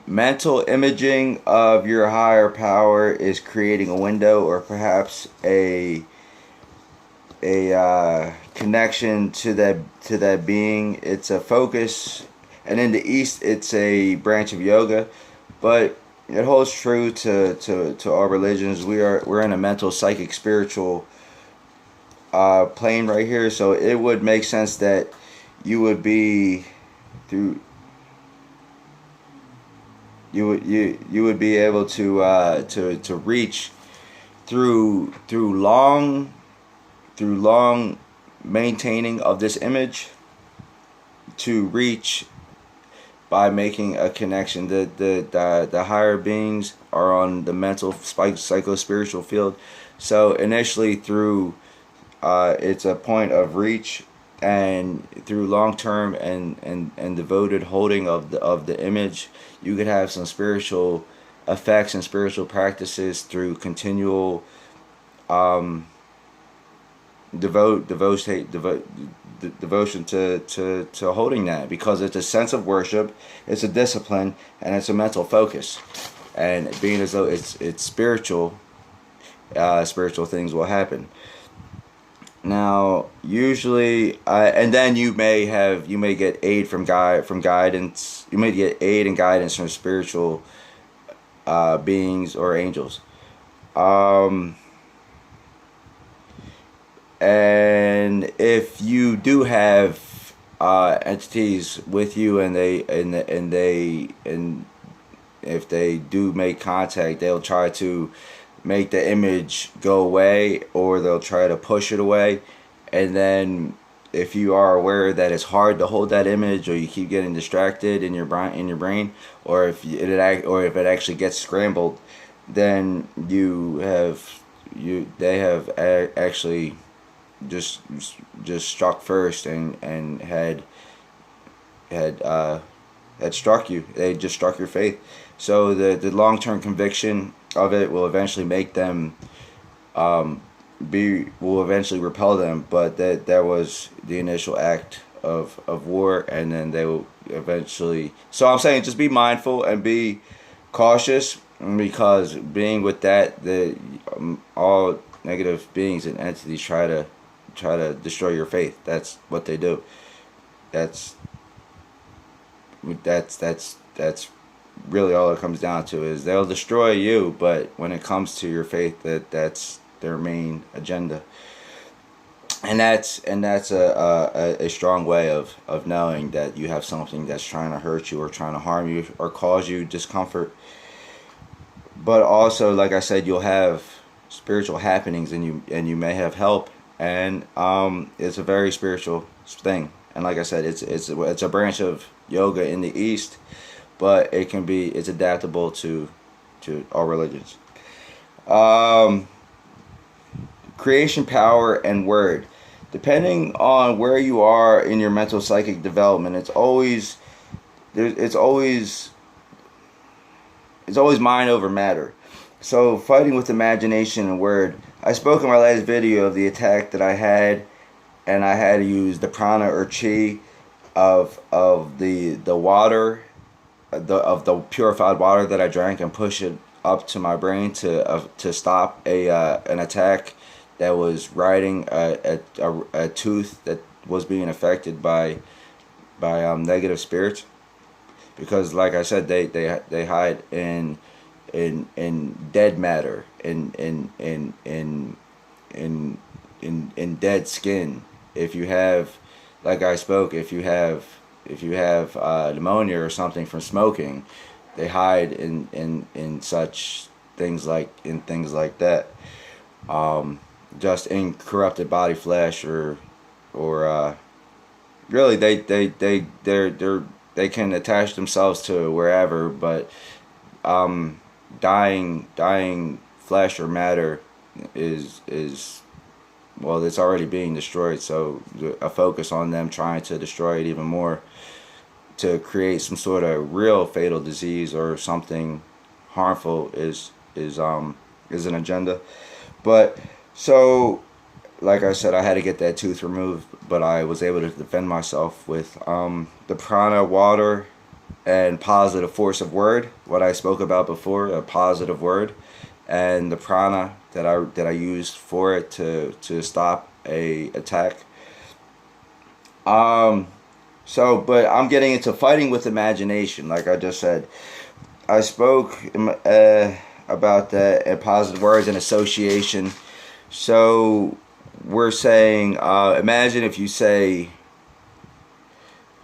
mental imaging of your higher power is creating a window, or perhaps a connection to that being. It's a focus, and in the East, it's a branch of yoga, but it holds true to all religions. We're in a mental, psychic, spiritual plane right here, so it would make sense that you would be through you would be able to reach through long maintaining of this image, to reach by making a connection. The higher beings are on the mental, psycho spiritual field. So initially through it's a point of reach, and through long term and devoted holding of the image, you could have some spiritual effects and spiritual practices through continual um, devotion to holding that, because it's a sense of worship, it's a discipline, and it's a mental focus. And being as though it's spiritual, spiritual things will happen. Now, usually, and then you may get aid from guidance. You may get aid and guidance from spiritual beings or angels. Um, and if you do have entities with you, and if they do make contact, they'll try to make the image go away, or they'll try to push it away. And then if you are aware that it's hard to hold that image, or you keep getting distracted in your brain, or if it actually gets scrambled, then they have actually just struck first, and had struck you. They just struck your faith. So the long term conviction of it will eventually make them will eventually repel them. But that was the initial act of war, and then they will eventually. So I'm saying, just be mindful and be cautious, because being with that, all negative beings and entities try to destroy your faith. That's what they do. That's that's really all it comes down to, is they'll destroy you, but when it comes to your faith, that's their main agenda. And that's a strong way of knowing that you have something that's trying to hurt you, or trying to harm you, or cause you discomfort. But also, like I said, you'll have spiritual happenings, and you may have help, and it's a very spiritual thing. And like I said, it's a branch of yoga in the East, but it's adaptable to all religions. Um, Creation power and word, depending on where you are in your mental psychic development, it's always mind over matter. So fighting with imagination and word. I spoke in my last video of the attack that I had, and I had to use the prana or chi of the water, of the purified water that I drank, and push it up to my brain to stop an attack that was riding a tooth that was being affected by negative spirits. Because, like I said, they hide in dead matter, in dead skin. If you have, like I spoke, if you have pneumonia or something from smoking, they hide in such things, like that. Just in corrupted body flesh, or really, they can attach themselves to wherever, but dying flesh or matter is well, it's already being destroyed. So a focus on them trying to destroy it even more, to create some sort of real fatal disease or something harmful, is an agenda. But so, like I said, I had to get that tooth removed, but I was able to defend myself with the prana water and positive force of word, what I spoke about before, a positive word, and the prana that I used for it to stop a attack. But I'm getting into fighting with imagination, like I just said. I spoke about that and positive words and association. So we're saying, imagine if you say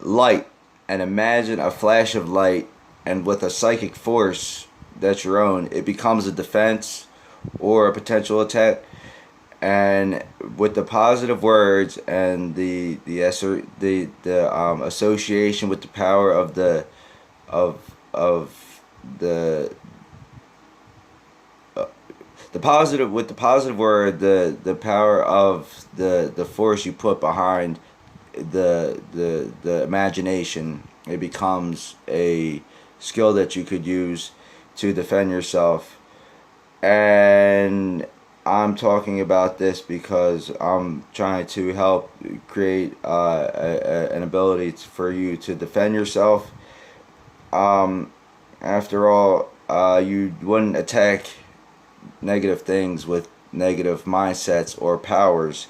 light, and imagine a flash of light, and with a psychic force that's your own, it becomes a defense or a potential attack. And with the positive words and the association with the power of the the positive with the positive word, the power of the force you put behind the imagination, it becomes a skill that you could use to defend yourself. And I'm talking about this because I'm trying to help create an ability for you to defend yourself. After all, you wouldn't attack negative things with negative mindsets or powers,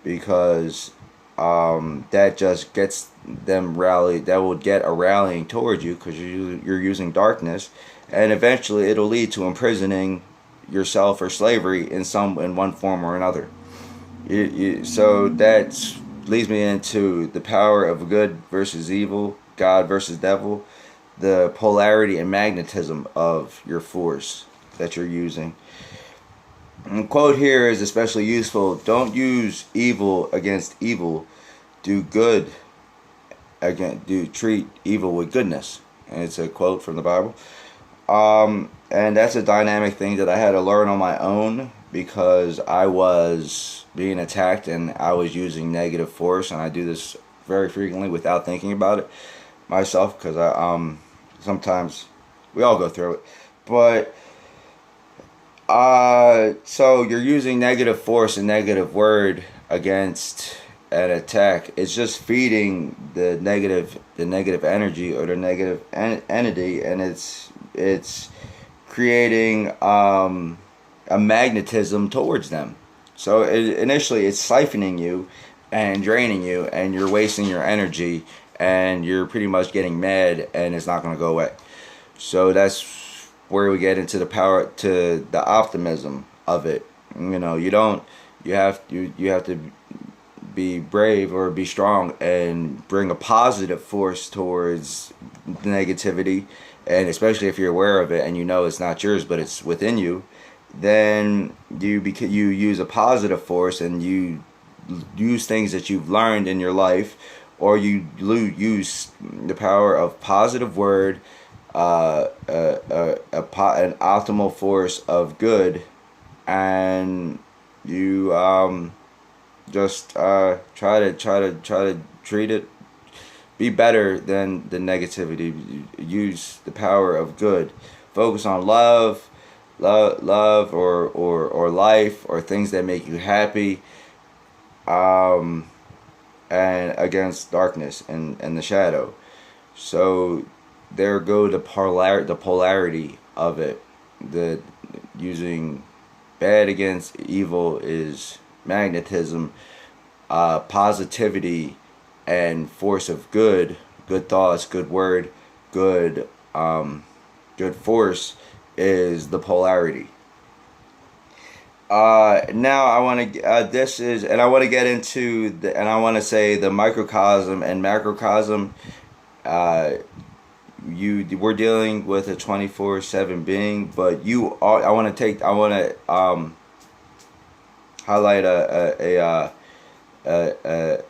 because that just gets them rallied. That would get a rallying towards you because you're using darkness, and eventually it'll lead to imprisoning yourself or slavery in one form or another. So that leads me into the power of good versus evil, God versus devil, the polarity and magnetism of your force that you're using. And the quote here is especially useful. Don't use evil against evil. Do good treat evil with goodness. And it's a quote from the Bible. And that's a dynamic thing that I had to learn on my own, because I was being attacked and I was using negative force, and I do this very frequently without thinking about it myself, because I sometimes we all go through it. But so you're using negative force and negative word against an attack. It's just feeding the negative energy or the negative entity, and it's creating a magnetism towards them. So initially it's siphoning you and draining you, and you're wasting your energy, and you're pretty much getting mad, and it's not going to go away. So that's where we get into the power, to the optimism of it. You have to be brave or be strong and bring a positive force towards negativity. And especially if you're aware of it and you know it's not yours but it's within you, then you use a positive force, and you use things that you've learned in your life, or you use the power of positive word, an optimal force of good, and you just try to treat it, be better than the negativity. Use the power of good. Focus on love, or life, or things that make you happy, and against darkness and the shadow. So there go the polarity of it. The using bad against evil is magnetism, positivity and force of good thoughts, good word, good force is the polarity. Now I want to I want to get into and I want to say the microcosm and macrocosm. We're dealing with a 24/7 being, but I want to highlight a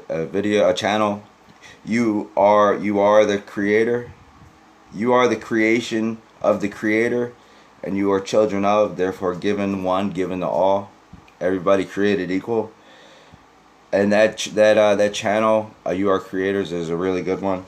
video, a channel. You are the creator. You are the creation of the creator, and you are children of, therefore given one, given to all. Everybody created equal. And that channel, You Are Creators, is a really good one.